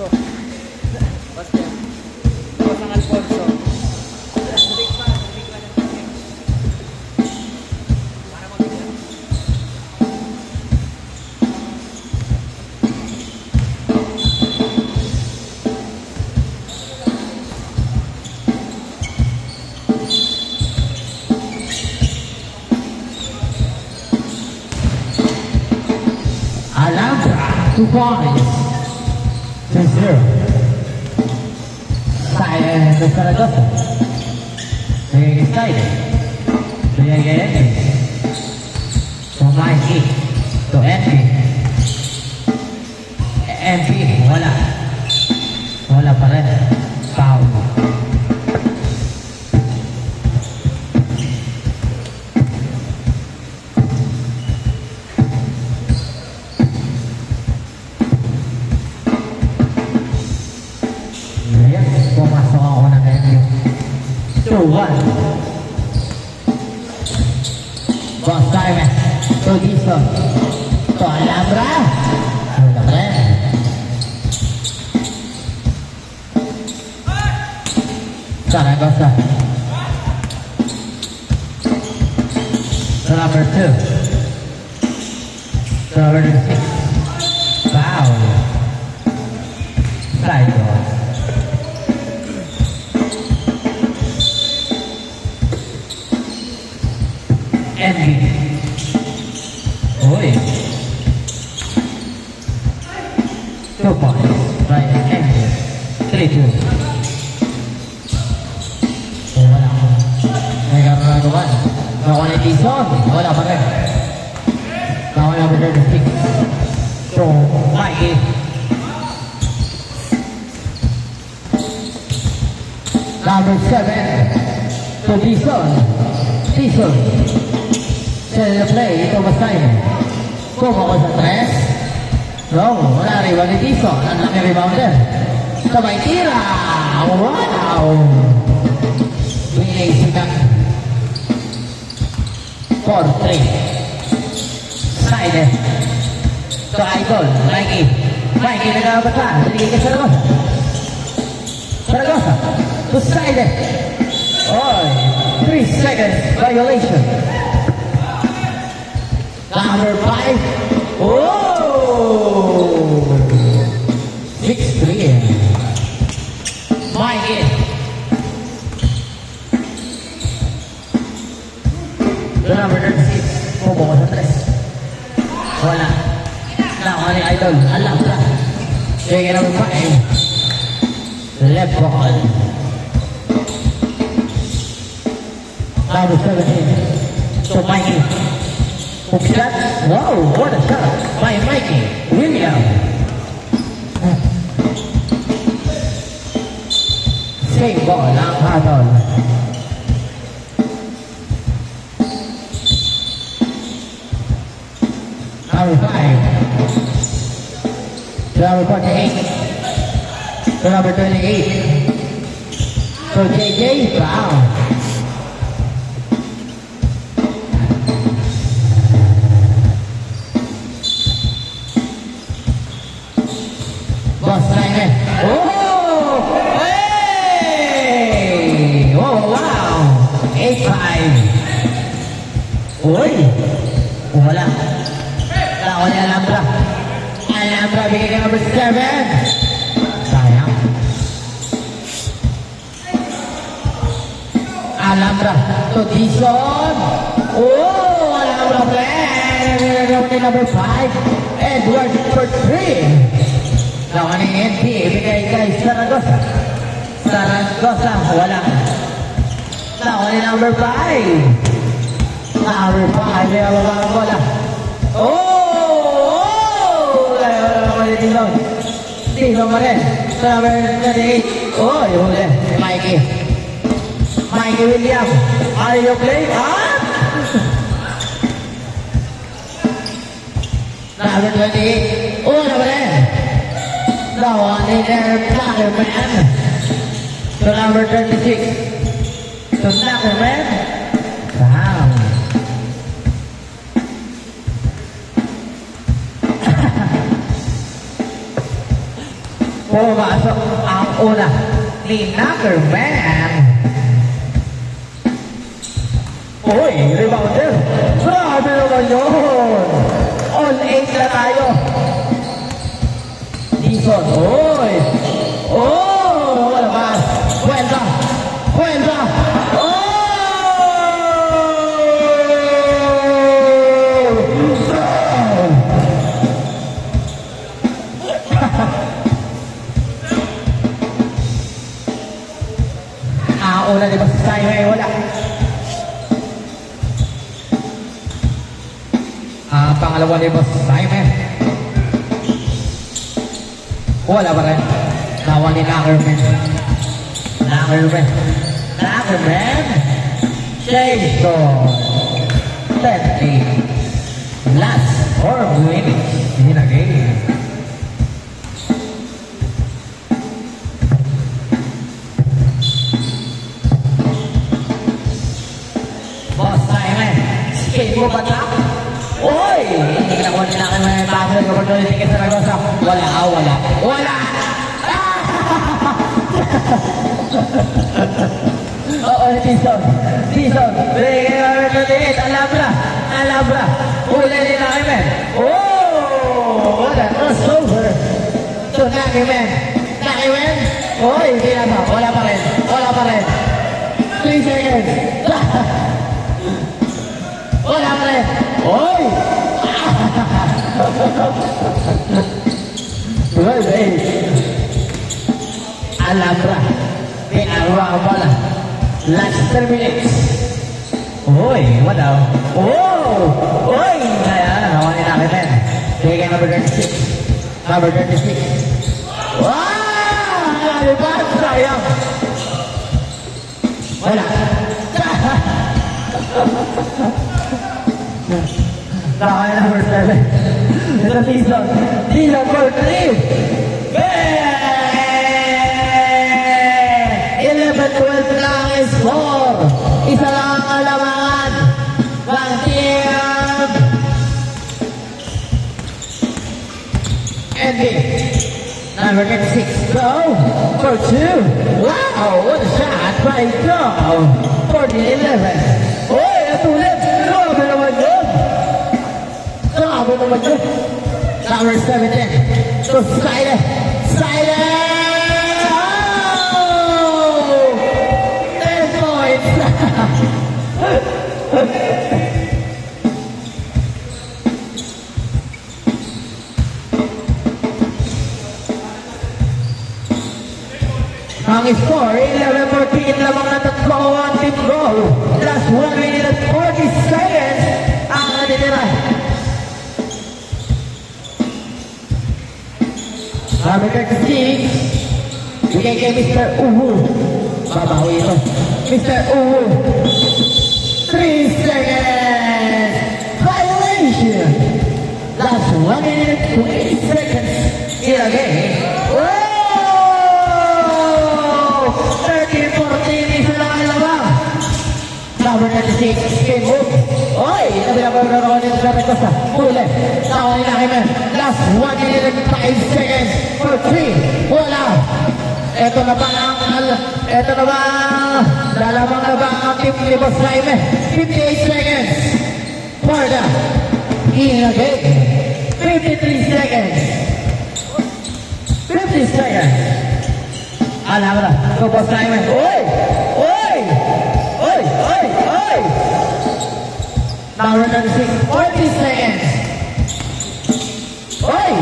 Alfonso. Basta. Tapos ang Alfonso. Balik pa ng pake. Para mabigyan. Alhambra, 2 points. 2-0. Side de Zaragoza. Side. Envy. To Mikey. To Envy. Envy. Wala. Wala pa rin. Foul. Pumasok ako ng MU. 2-1. Boss time. To Gison. To Alhambra. Wala pa rin. Zaragoza. To number 2. To number 6. Foul. Side ball. Envy. Oi. 2 points by Envy. 3-2. Wala ko. May karanaduan. Nakuha ni Tison. Wala pa rin. Nakuha na rin the 6. So, Mikey. Number 7. To Tison. Tison. Set the play, ito ba tayo? Kumo ko sa 3. No, wala rin ni Tison. Ang laki rebounder. Sabay tira! Wow! Winning sikat. 4-3. Side. To Idol. Mikey. Mikey nagkabata. Sige ka Zaragoza. Zaragoza. To side. Oy. 3 seconds violation. Number 5. Oh! 6-3. Mikey. The number 36. Pumo ko sa 3. Wala. Nakuha ni Idol. Alhambra. Sige number 5. Left ball. Number 17. So Mikey. Hook shot. Wow, what a shot by Mikey William. Same ball ang hatol. Number 5. To number 48. To number 28. So JJ Brown. Boss Simon. Oh! Hey! Oh, wow! 8-5. Uy! Wala. Wala ni Alhambra. Alhambra bigay ka number 7. Sayang. Alhambra to Dison. Oh! Alhambra play. Number 5. Edward for 3. Lawan ni NP, ibigay kay Zaragoza. Zaragoza, wala. Lawan ni number 5. Number 5, may mababa ang bola. Oh! Wala ni Dillon. Dillon mo rin. Number 38. Oh, yung huli. Mikey. Mikey William. Are you playing? Ah! Number 28. Oh, number 10. The one in there, Blackerman. To number 36. To Blackerman. Wow. Pumasok ang una ni Numberman. Uy, rebounder. Grabe naman yun. All 8 na tayo. Dison, uy. Oh, wala ba? Kwenta. Kwenta. Oh! Una di ba sa tayo eh, wala. Pangalawa di ba sa tayo eh. Wala ba rin? Nawa ni Nackerman. Nackerman. Nackerman. Jason. 10-8. Last 4 minutes in a game. Mo ba na? Uy! Hindi ka nakuha nila kayo may pasok ng opportunity ka sa Ragosa. Wala, wala. Wala! Oo, Tison. Tison. Bigyan namin 28. Alabra. Alabra. Uli nila kayo, men. Oh! Wala. Crossover. So, Naki, men. Naki, men. Uy, hindi na ba? Wala pa rin. Wala pa rin. 3 seconds. Wala pa rin. Oy! Well, Alabra. Pinarwa ang bola. Last 3 minutes. Oy, wala. Oh! Oy! Ayan, nawanin natin yan. Bigay number 36. Number 36. Wow! Nalipas! Sayang! Wala. Nakaya number 7. Ito Tison. Tison for 3. 11-12 lang ang score. Isa lang ang alamangan ng team NB. Number 36. Go for 2. Wow! What a shot by Go for the 11. Uy! Natulit! Grabe naman yun! Grabe naman yun! Number 17. So, silent! Silent! Oh! 10 points! Ang score, 11-14 lamang na tatlo ang team goal. Last 1 minute and 40 seconds ang natitira. Number 36, bigay kay Mr. Uwu. Babawi ito. Mr. Uwu. 3 seconds. Violation. Last 1 minute and 20 seconds in a game. Number 36, game move. Oy! Sabi na ba narawan nito sa Mendoza? Huli. Nakuha nila kay Men. Last 1 minute and 5 seconds for 3. Wala. Ito na ba lalamang na ba ang team ni Boss Jaime? 58 seconds for the in a game. 53 seconds. 50 seconds. Alam na. Ito Boss Jaime. Oy! Oy! Oy! Oy! Oy! Number 36, 40 seconds. Oy!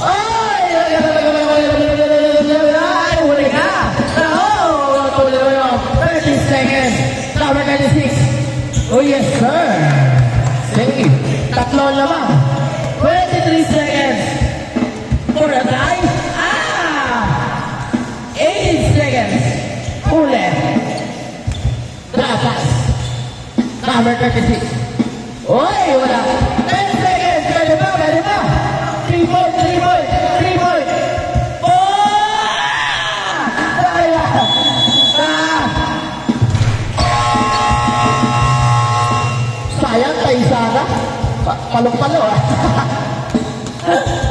Oy! Huli ka! No! 30 seconds. Number 96. Oh yes, sir. Save. Tatlo lamang. 23 seconds. For a tie. 80 seconds. Huli. Trapas. Number 36. Oy, wala. 10 seconds. Pwede ba? 3 point, 3 point, 3 point. Oh! Sayang tayo sana. Palong-palo ah.